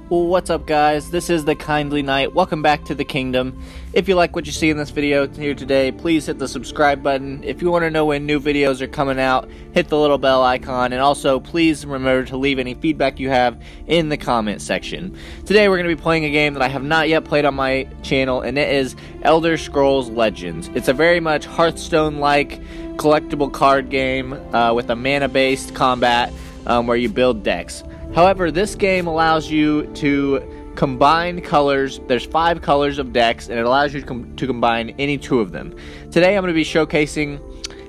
What's up, guys? This is the Kindly Knight. Welcome back to the kingdom. If you like what you see in this video here today, please hit the subscribe button. If you want to know when new videos are coming out, hit the little bell icon, and also please remember to leave any feedback you have in the comment section. Today we're going to be playing a game that I have not yet played on my channel, and it is Elder Scrolls Legends. It's a very much Hearthstone-like collectible card game with a mana-based combat where you build decks. However, this game allows you to combine colors. There's 5 colors of decks, and it allows you to combine any 2 of them. Today I'm going to be showcasing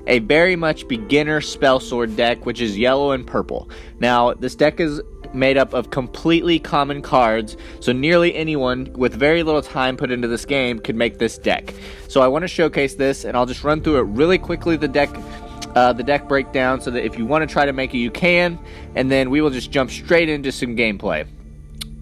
a very much beginner Spellsword deck, which is yellow and purple. Now, this deck is made up of completely common cards, so nearly anyone with very little time put into this game could make this deck. So I want to showcase this, and I'll just run through it really quickly, the deck breakdown, so that if you want to try to make it, you can, and then we will just jump straight into some gameplay.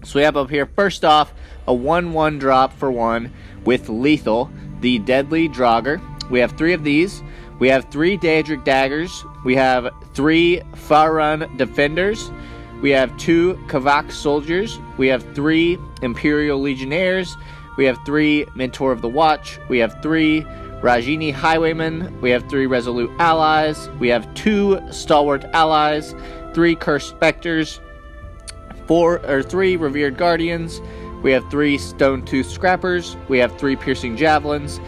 So we have up here, first off, a 1/1 drop for 1 with Lethal, the Deadly Draugr. We have 3 of these. We have 3 Daedric Daggers. We have 3 Farun Defenders. We have 2 Kavak Soldiers. We have 3 Imperial Legionnaires. We have 3 Mentor of the Watch. We have 3 Rajini Highwaymen, we have 3 Resolute Allies, we have 2 Stalwart Allies, 3 Cursed Specters, 3 Revered Guardians, we have 3 Stone-Tooth Scrappers, we have 3 Piercing Javelins,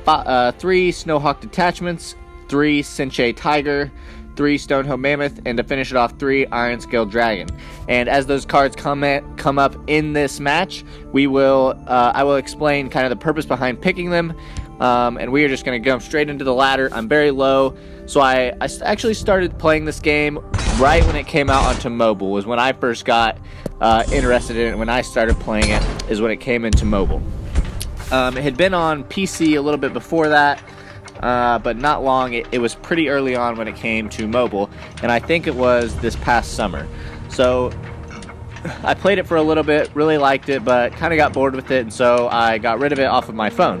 3 Snowhawk Detachments, 3 Senche Tiger, 3 Stonehill Mammoth, and to finish it off, 3 Iron Scale Dragon. And as those cards come up in this match, I will explain kind of the purpose behind picking them. And we are just going to jump straight into the ladder. I'm very low, so I actually started playing this game right when it came out onto mobile, was when I first got interested in it. When I started playing it is when it came into mobile. It had been on PC a little bit before that, but not long. It was pretty early on when it came to mobile, and I think it was this past summer. So I played it for a little bit, really liked it, but kind of got bored with it, and so I got rid of it off of my phone.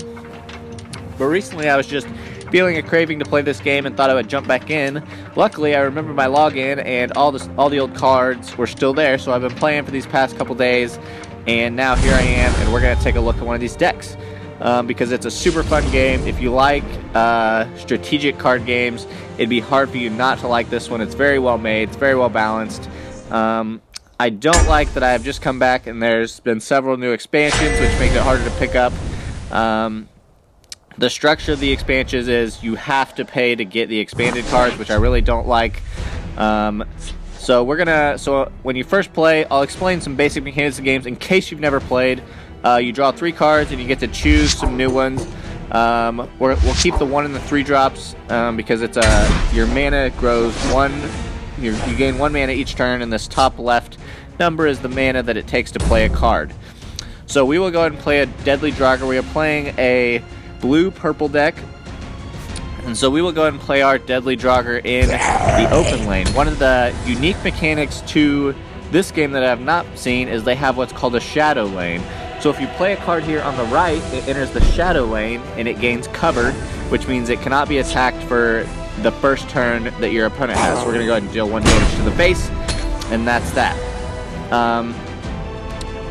But recently I was just feeling a craving to play this game and thought I would jump back in. Luckily, I remember my login, and all the old cards were still there, so I've been playing for these past couple days, and now here I am, and we're going to take a look at one of these decks. Because it's a super fun game. If you like strategic card games, it'd be hard for you not to like this one. It's very well made, it's very well balanced. I don't like that I have just come back and there's been several new expansions, which make it harder to pick up. The structure of the expansions is you have to pay to get the expanded cards, which I really don't like. So when you first play, I'll explain some basic mechanics of games in case you've never played. You draw 3 cards and you get to choose some new ones. We'll keep the 1 and the 3 drops because it's your mana grows 1. You gain 1 mana each turn, and this top left number is the mana that it takes to play a card. So we will go ahead and play a Deadly Draugr. We are playing a blue-purple deck, and so we will go ahead and play our Deadly Draugr in the open lane. One of the unique mechanics to this game that I have not seen is they have what's called a shadow lane. So if you play a card here on the right, it enters the shadow lane and it gains cover, which means it cannot be attacked for the first turn that your opponent has. So we're going to go ahead and deal 1 damage to the face, and that's that.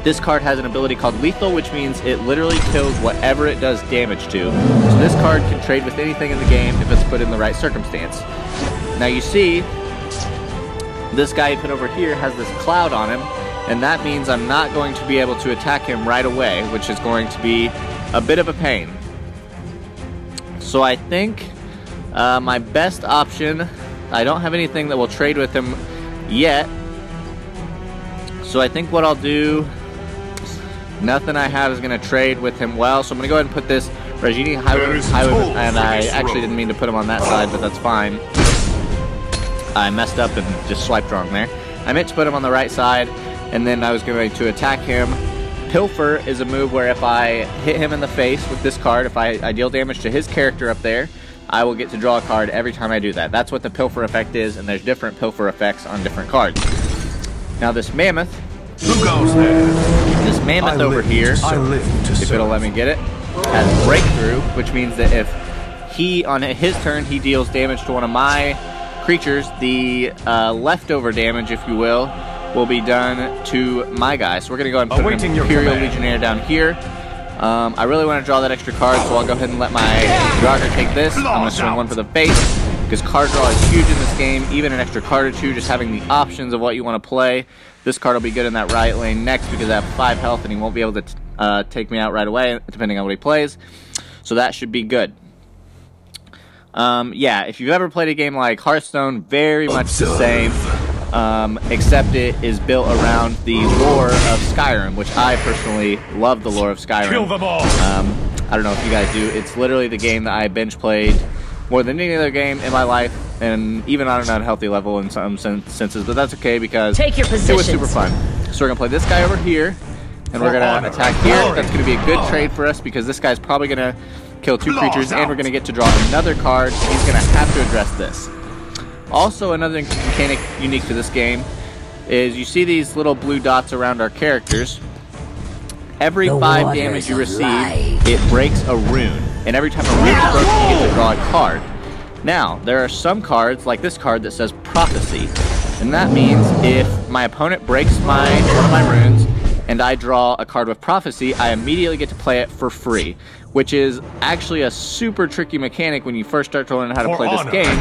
This card has an ability called Lethal, which means it literally kills whatever it does damage to. So this card can trade with anything in the game if it's put in the right circumstance. Now you see, this guy you put over here has this cloud on him, and that means I'm not going to be able to attack him right away, which is going to be a bit of a pain. So I think my best option, I don't have anything that will trade with him yet, so I think what I'll do, nothing I have is going to trade with him well, so I'm going to go ahead and put this Rajini Highwayman, and I actually didn't mean to put him on that side, but that's fine. I messed up and just swiped wrong there. I meant to put him on the right side, and then I was going to attack him. Pilfer is a move where if I hit him in the face with this card, if I deal damage to his character up there, I will get to draw a card every time I do that. That's what the Pilfer effect is, and there's different Pilfer effects on different cards. Now this Mammoth, who goes there? This Mammoth over here, if it'll let me get it, has Breakthrough, which means that if on his turn he deals damage to one of my creatures, the leftover damage, if you will, will be done to my guy. So we're going to go ahead and put an Imperial Legionnaire down here. I really want to draw that extra card, so I'll go ahead and let my Draugr take this. I'm going to swing one for the face, because card draw is huge in this game. Even an extra card or two, just having the options of what you want to play. This card will be good in that right lane next, because I have 5 health, and he won't be able to take me out right away, depending on what he plays. So that should be good. Yeah, if you've ever played a game like Hearthstone, very much the same, except it is built around the lore of Skyrim, which I personally love the lore of Skyrim. Kill them all. I don't know if you guys do. It's literally the game that I binge played more than any other game in my life, and even on an unhealthy level in some senses, but that's okay because it was super fun. So we're going to play this guy over here, and we're going to attack here. That's going to be a good trade for us because this guy's probably going to kill 2 creatures, and we're going to get to draw another card, and he's going to have to address this. Also, another mechanic unique to this game is you see these little blue dots around our characters. Every 5 damage you receive, it breaks a rune. And every time a rune is broken, you get to draw a card. Now, there are some cards, like this card, that says Prophecy. And that means if my opponent breaks one of my runes, and I draw a card with Prophecy, I immediately get to play it for free. Which is actually a super tricky mechanic when you first start to learn how to play this game.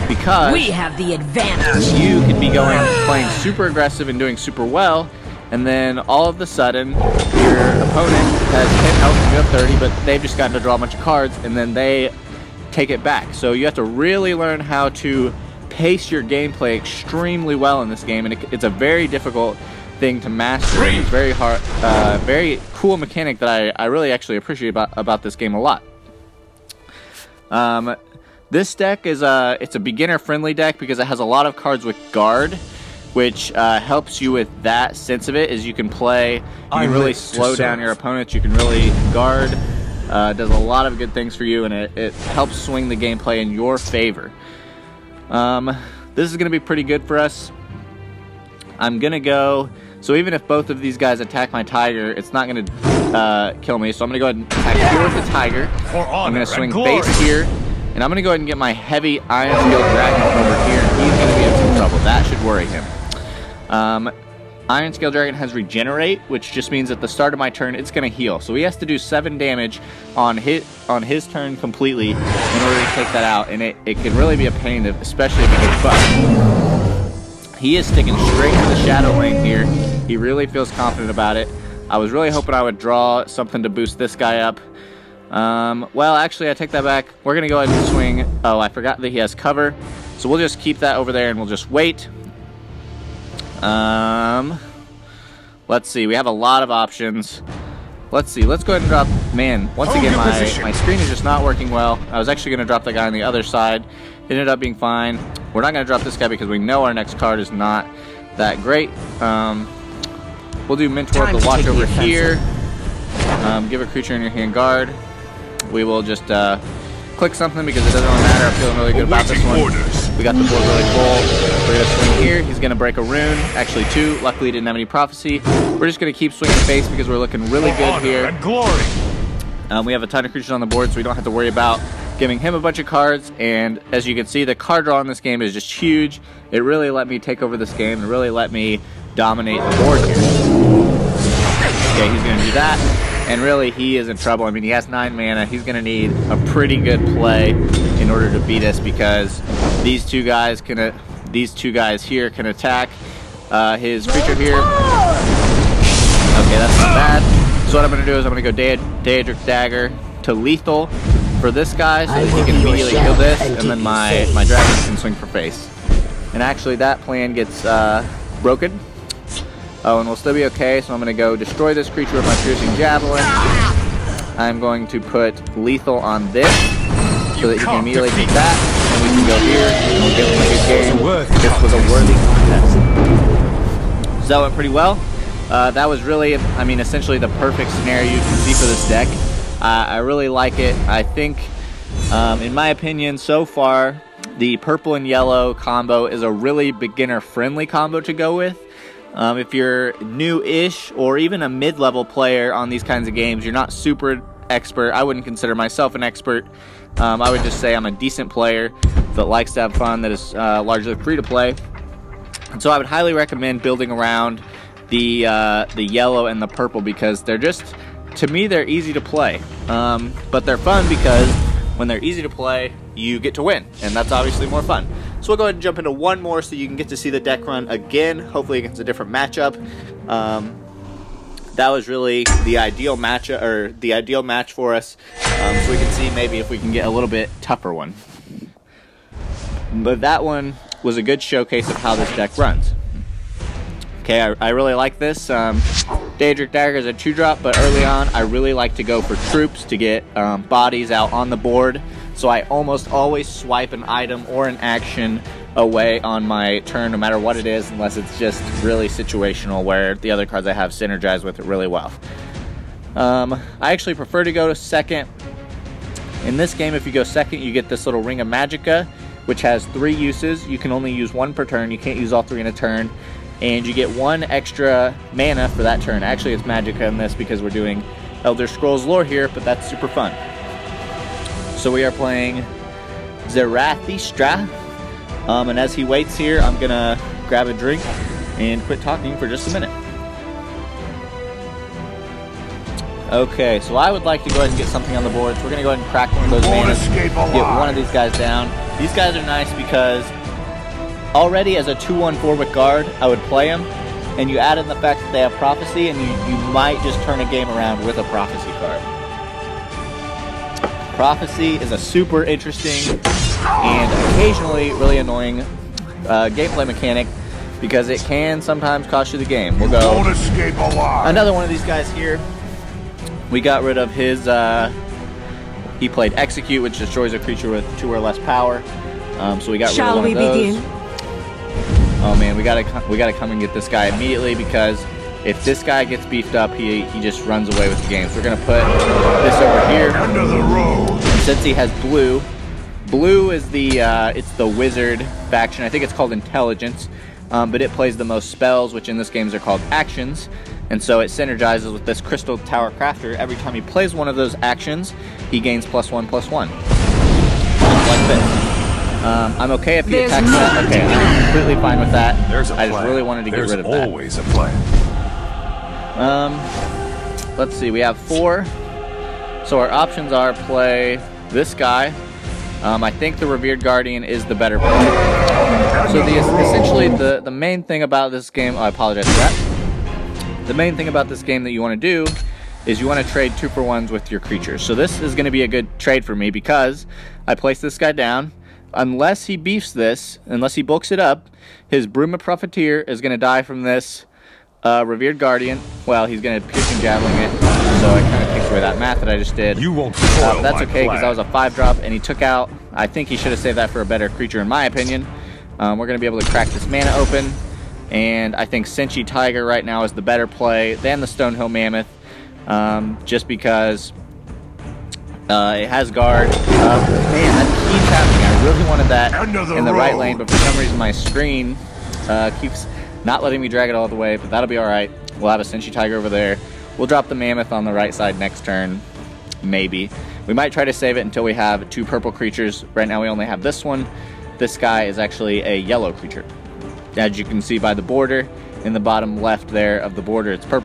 Because we have the advantage. You could be playing super aggressive and doing super well, and then all of a sudden your opponent has 10 health and you have 30, but they've just gotten to draw a bunch of cards and then they take it back. So you have to really learn how to pace your gameplay extremely well in this game, and it's a very difficult thing to master. It's very hard, very cool mechanic that I really actually appreciate about this game a lot. This deck is it's a beginner friendly deck because it has a lot of cards with guard, which helps you with that sense of it. Is you can really slow down your opponents. You can really guard. Does a lot of good things for you, and it helps swing the gameplay in your favor. This is going to be pretty good for us. I'm going to go... So even if both of these guys attack my tiger, it's not going to kill me. So I'm going to go ahead and attack here with the tiger. I'm going to swing base here. And I'm going to go ahead and get my heavy Iron Scale Dragon over here. And he's going to be in some trouble. That should worry him. Iron Scale Dragon has Regenerate, which just means at the start of my turn, it's going to heal. So he has to do 7 damage on his turn completely in order to take that out. And it can really be a pain, especially if he gets buffed. He is sticking straight to the shadow lane here. He really feels confident about it. I was really hoping I would draw something to boost this guy up. Well, actually, I take that back. We're going to go ahead and swing. Oh, I forgot that he has cover. So we'll just keep that over there and we'll just wait. Let's see. We have a lot of options. Let's see. Let's go ahead and drop... Man, once again, my screen is just not working well. I was actually going to drop the guy on the other side. It ended up being fine. We're not going to drop this guy because we know our next card is not that great. We'll do Mentor the Watch over here. Give a creature in your hand guard. We will just click something because it doesn't really matter. I'm feeling really good about this one. We got the board really full. We're going to swing here. He's going to break a rune. Actually 2. Luckily he didn't have any Prophecy. We're just going to keep swinging face because we're looking really good here. We have a ton of creatures on the board, so we don't have to worry about giving him a bunch of cards. And as you can see, the card draw in this game is just huge. It really let me take over this game and really let me dominate the board here. Okay, he's going to do that. And really, he is in trouble. I mean, he has 9 mana. He's going to need a pretty good play in order to beat us because these two guys here can attack his creature here. Okay, that's not bad. So what I'm going to do is I'm going to go Daedric Dagger to lethal for this guy so that he can immediately kill this, and then my dragon can swing for face. And actually, that plan gets broken. Oh, and we'll still be okay, so I'm going to go destroy this creature with my Piercing Javelin. I'm going to put lethal on this so that he can immediately take that, and we can go here, and we'll give him a good game. This was a worthy contest. So that went pretty well. That was really, I mean, essentially the perfect scenario you can see for this deck. I really like it. I think, in my opinion, so far, the purple and yellow combo is a really beginner-friendly combo to go with. If you're new-ish or even a mid-level player on these kinds of games, you're not super expert. I wouldn't consider myself an expert. I would just say I'm a decent player that likes to have fun, that is largely free to play. And so I would highly recommend building around the yellow and the purple, because they're just, to me, they're easy to play. But they're fun because when they're easy to play, you get to win, and that's obviously more fun. So we'll go ahead and jump into one more so you can get to see the deck run again, hopefully against a different matchup. That was really the ideal match, or the ideal match for us. So we can see maybe if we can get a little bit tougher one. But that one was a good showcase of how this deck runs. Okay, I really like this. Daedric Dagger is a 2-drop, but early on I really like to go for troops to get bodies out on the board. So I almost always swipe an item or an action away on my turn, no matter what it is, unless it's just really situational where the other cards I have synergize with it really well. I actually prefer to go to second. In this game, if you go second, you get this little Ring of Magicka, which has 3 uses. You can only use 1 per turn. You can't use all 3 in a turn. And you get 1 extra mana for that turn. Actually, it's Magicka in this because we're doing Elder Scrolls lore here, but that's super fun. So we are playing Zarathustra. And as he waits here, I'm going to grab a drink and quit talking for just a minute. Okay, so I would like to go ahead and get something on the board. So we're going to go ahead and crack one of those mana, get one of these guys down. These guys are nice because already as a 2/1 with guard, I would play them. And you add in the fact that they have Prophecy, and you might just turn a game around with a Prophecy card. Prophecy is a super interesting and occasionally really annoying gameplay mechanic, because it can sometimes cost you the game. We'll go another one of these guys here. We got rid of his, he played Execute, which destroys a creature with 2 or less power. So we got rid of one of those. Begin? Oh man, we gotta come and get this guy immediately, because if this guy gets beefed up, he just runs away with the game. So we're gonna put this over here. End of the road. And since he has blue, blue is the it's the wizard faction. I think it's called Intelligence, but it plays the most spells, which in this game are called actions. And so it synergizes with this Crystal Tower Crafter. Every time he plays one of those actions, he gains +1/+1. Just like this. I'm okay if he attacks that. Okay, I'm completely fine with that. I just really wanted to get rid of that. There's always a plan. Let's see, we have 4. So our options are play this guy. I think the Revered Guardian is the better play. So essentially the main thing about this game, I apologize for that. The main thing about this game that you want to do is you want to trade 2-for-1s with your creatures. So this is going to be a good trade for me, because I place this guy down. Unless he beefs this, unless he bulks it up, his Broom of Profiteer is going to die from this Revered Guardian. Well, he's going to Piercing Javelin it, so it kind of takes away that math that I just did. You won't that's okay, because that was a 5-drop, and he took out, I think he should have saved that for a better creature in my opinion. We're going to be able to crack this mana open. And I think Senshi Tiger right now is the better play than the Stonehill Mammoth, just because it has guard. Man, that keeps happening. I really wanted that in the right lane, but for some reason my screen keeps not letting me drag it all the way, but that'll be alright. We'll have a Senshi Tiger over there. We'll drop the Mammoth on the right side next turn, maybe. We might try to save it until we have 2 purple creatures. Right now we only have this one. This guy is actually a yellow creature. As you can see by the border, in the bottom left there of the border, it's purple.